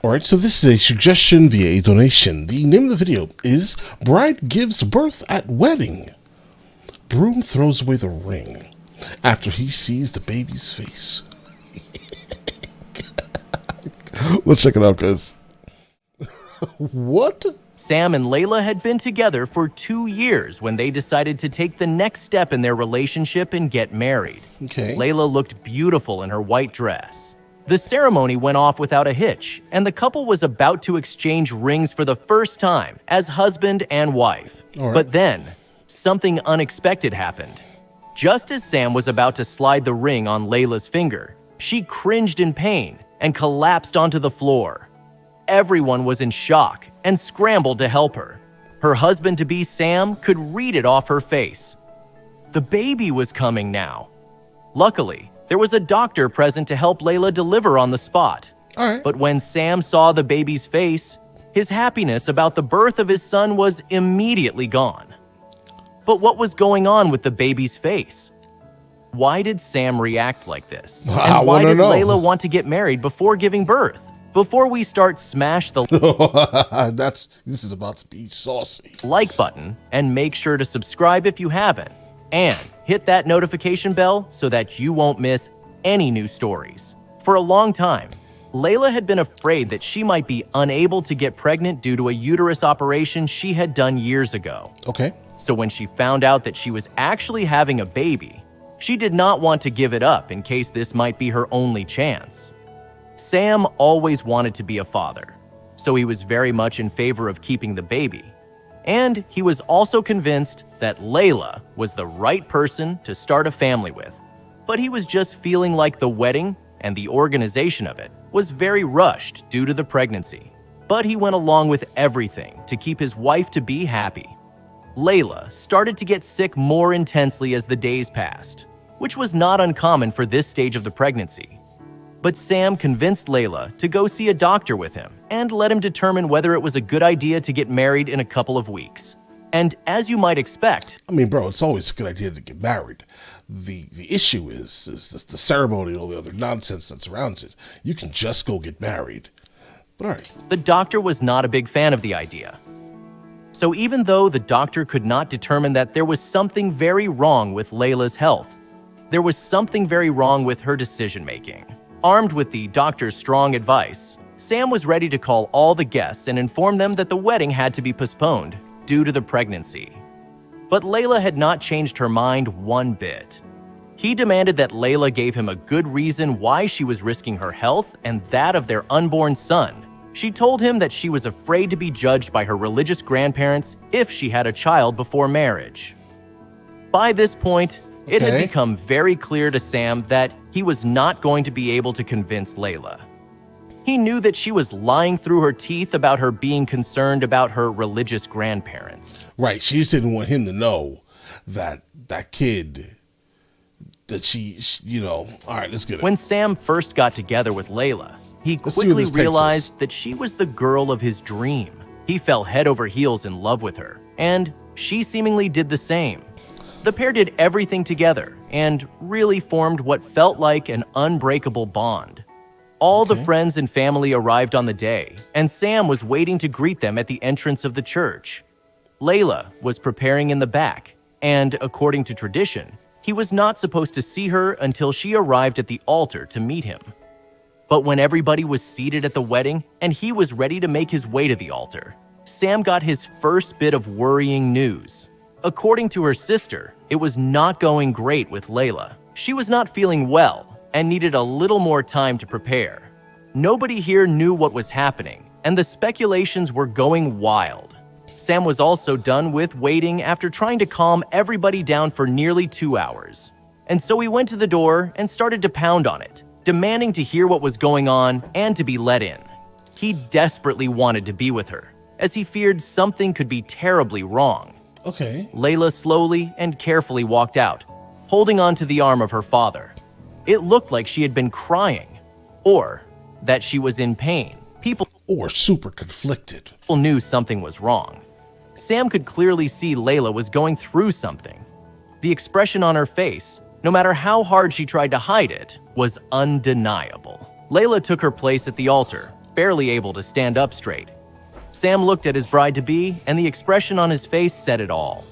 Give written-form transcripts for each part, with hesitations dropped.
Alright, so this is a suggestion via a donation. The name of the video is Bride Gives Birth at Wedding. Groom throws away the ring after he sees the baby's face. Let's check it out, guys. What? Sam and Layla had been together for 2 years when they decided to take the next step in their relationship and get married. Okay. Layla looked beautiful in her white dress. The ceremony went off without a hitch, and the couple was about to exchange rings for the first time as husband and wife. All right. But then, something unexpected happened. Just as Sam was about to slide the ring on Layla's finger, she cringed in pain and collapsed onto the floor. Everyone was in shock and scrambled to help her. Her husband-to-be Sam could read it off her face. The baby was coming now. Luckily, there was a doctor present to help Layla deliver on the spot. All right. But when Sam saw the baby's face, his happiness about the birth of his son was immediately gone. But what was going on with the baby's face? Why did Sam react like this? I And why wanna did know. Layla want to get married before giving birth? Before we start, smash the This is about to be saucy. like button and make sure to subscribe if you haven't. And hit that notification bell so that you won't miss any new stories. For a long time, Layla had been afraid that she might be unable to get pregnant due to a uterus operation she had done years ago. Okay. So when she found out that she was actually having a baby, she did not want to give it up in case this might be her only chance. Sam always wanted to be a father, so he was very much in favor of keeping the baby. And he was also convinced that Layla was the right person to start a family with. But he was just feeling like the wedding and the organization of it was very rushed due to the pregnancy. But he went along with everything to keep his wife-to-be happy. Layla started to get sick more intensely as the days passed, which was not uncommon for this stage of the pregnancy. But Sam convinced Layla to go see a doctor with him and let him determine whether it was a good idea to get married in a couple of weeks. And as you might expect, I mean, bro, it's always a good idea to get married. The issue is the ceremony and all the other nonsense that surrounds it. You can just go get married. But all right. the doctor was not a big fan of the idea. So even though the doctor could not determine that there was something very wrong with Layla's health, there was something very wrong with her decision-making. Armed with the doctor's strong advice, Sam was ready to call all the guests and inform them that the wedding had to be postponed due to the pregnancy. But Layla had not changed her mind one bit. He demanded that Layla gave him a good reason why she was risking her health and that of their unborn son. She told him that she was afraid to be judged by her religious grandparents if she had a child before marriage. By this point, it had Okay. become very clear to Sam that he was not going to be able to convince Layla. He knew that she was lying through her teeth about her being concerned about her religious grandparents. Right. She just didn't want him to know that that kid, that she you know, all right, let's get it. When Sam first got together with Layla, he Let's see where quickly this takes us. realized that she was the girl of his dream. He fell head over heels in love with her, and she seemingly did the same. The pair did everything together and really formed what felt like an unbreakable bond. All the Okay. friends and family arrived on the day, and Sam was waiting to greet them at the entrance of the church. Layla was preparing in the back, and according to tradition, he was not supposed to see her until she arrived at the altar to meet him. But when everybody was seated at the wedding and he was ready to make his way to the altar, Sam got his first bit of worrying news. According to her sister, it was not going great with Layla. She was not feeling well and needed a little more time to prepare. Nobody here knew what was happening, and the speculations were going wild. Sam was also done with waiting after trying to calm everybody down for nearly 2 hours. And so he went to the door and started to pound on it, demanding to hear what was going on and to be let in. He desperately wanted to be with her, as he feared something could be terribly wrong. Okay. Layla slowly and carefully walked out, holding on to the arm of her father. It looked like she had been crying, or that she was in pain. People Or super conflicted. knew something was wrong. Sam could clearly see Layla was going through something. The expression on her face, no matter how hard she tried to hide it, was undeniable. Layla took her place at the altar, barely able to stand up straight. Sam looked at his bride-to-be, and the expression on his face said it all.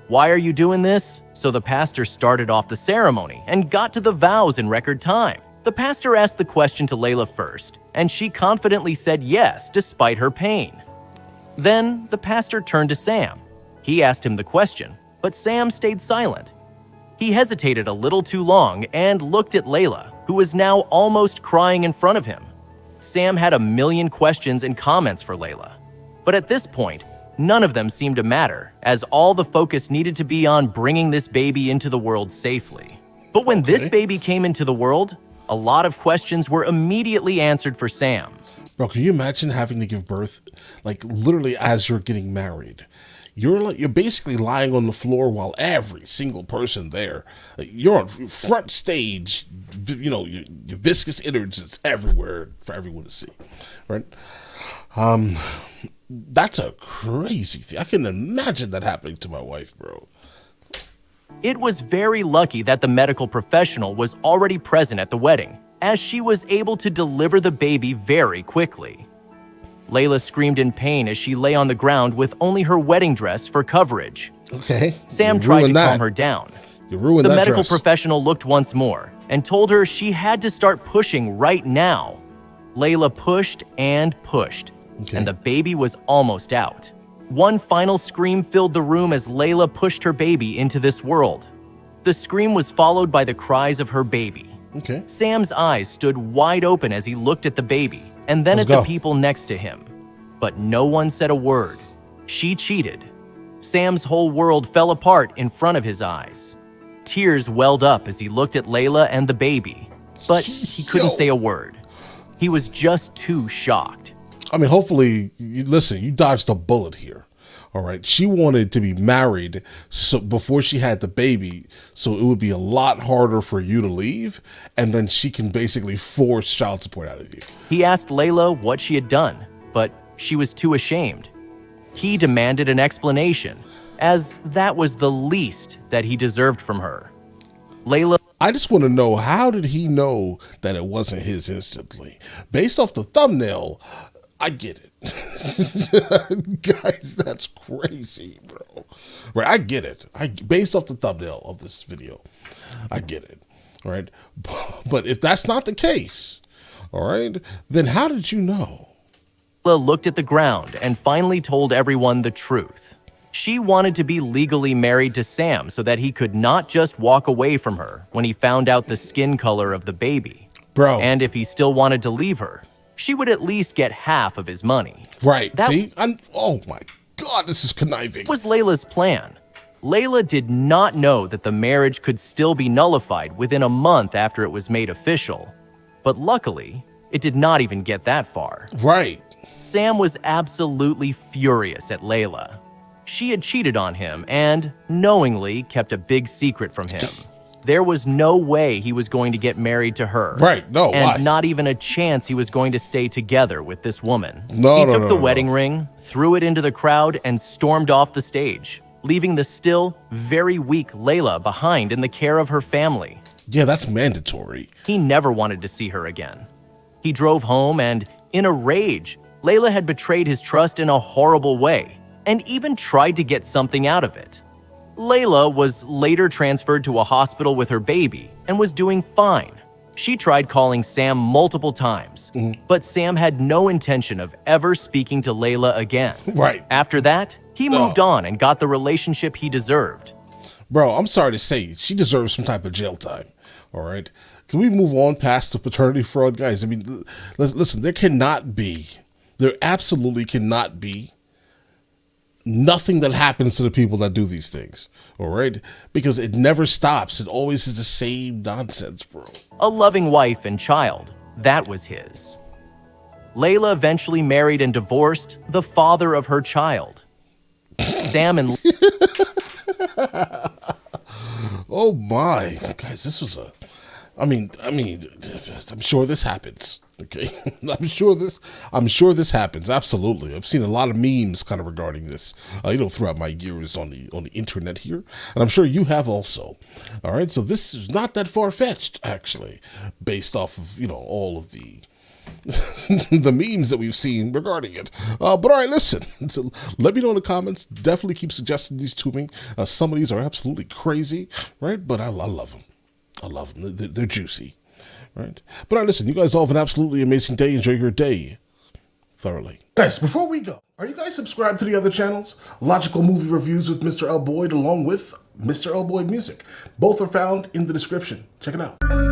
"Why are you doing this?" So the pastor started off the ceremony and got to the vows in record time. The pastor asked the question to Layla first, and she confidently said yes despite her pain. Then the pastor turned to Sam. He asked him the question, but Sam stayed silent. He hesitated a little too long and looked at Layla, who was now almost crying in front of him. Sam had a million questions and comments for Layla, but at this point, none of them seemed to matter, as all the focus needed to be on bringing this baby into the world safely. But when this baby came into the world, a lot of questions were immediately answered for Sam. Bro, can you imagine having to give birth, like literally as you're getting married? You're basically lying on the floor while every single person there, you're on front stage, you know, your viscous innards is everywhere for everyone to see, right? That's a crazy thing. I can imagine that happening to my wife, bro. It was very lucky that the medical professional was already present at the wedding, as she was able to deliver the baby very quickly. Layla screamed in pain as she lay on the ground with only her wedding dress for coverage. Okay. Sam tried to calm her down. You ruined that The medical dress. professional looked once more and told her she had to start pushing right now. Layla pushed and pushed, and the baby was almost out. One final scream filled the room as Layla pushed her baby into this world. The scream was followed by the cries of her baby. Okay. Sam's eyes stood wide open as he looked at the baby and then Let's at go. the people next to him. But no one said a word. She cheated. Sam's whole world fell apart in front of his eyes. Tears welled up as he looked at Layla and the baby, but he couldn't say a word. He was just too shocked. I mean, hopefully, listen, you dodged a bullet here. All right. She wanted to be married so before she had the baby, so it would be a lot harder for you to leave, and then she can basically force child support out of you. He asked Layla what she had done, but she was too ashamed. He demanded an explanation, as that was the least that he deserved from her. Layla I just want to know, how did he know that it wasn't his instantly? Based off the thumbnail, I get it. Guys, that's crazy, bro. Right, I get it. Based off the thumbnail of this video, I get it. All right. But if that's not the case, all right, then how did you know? looked at the ground and finally told everyone the truth. She wanted to be legally married to Sam so that he could not just walk away from her when he found out the skin color of the baby. Bro. And if he still wanted to leave her, she would at least get half of his money. Right. That See? Oh my God, this is conniving. was Layla's plan. Layla did not know that the marriage could still be nullified within a month after it was made official. But luckily, it did not even get that far. Right. Sam was absolutely furious at Layla. She had cheated on him and, knowingly, kept a big secret from him. There was no way he was going to get married to her. Right, no, and why? not even a chance he was going to stay together with this woman. No, he no, took no, the no. wedding ring, threw it into the crowd, and stormed off the stage, leaving the still, very weak Layla behind in the care of her family. Yeah, that's mandatory. He never wanted to see her again. He drove home and, in a rage, Layla had betrayed his trust in a horrible way and even tried to get something out of it. Layla was later transferred to a hospital with her baby and was doing fine. She tried calling Sam multiple times, but Sam had no intention of ever speaking to Layla again. Right. After that, he moved on and got the relationship he deserved. Bro, I'm sorry to say, she deserves some type of jail time. All right. Can we move on past the paternity fraud, guys? I mean, listen, there absolutely cannot be nothing that happens to the people that do these things. All right. Because it never stops. It always is the same nonsense, bro. A loving wife and child, that was his. Layla eventually married and divorced the father of her child. Sam and Oh my, guys, this was I'm sure this happens. Okay. I'm sure this happens. Absolutely. I've seen a lot of memes kind of regarding this, throughout my years on the internet here. And I'm sure you have also. All right. So this is not that far fetched, actually, based off of, all of the the memes that we've seen regarding it. But all right, listen. So let me know in the comments. Definitely keep suggesting these to me. Some of these are absolutely crazy, right? But I love them. I love them. They're juicy, right? But all right, listen. You guys all have an absolutely amazing day. Enjoy your day thoroughly. Guys, before we go, are you guys subscribed to the other channels? Logical Movie Reviews with Mr. L. Boyd along with Mr. L. Boyd Music. Both are found in the description. Check it out.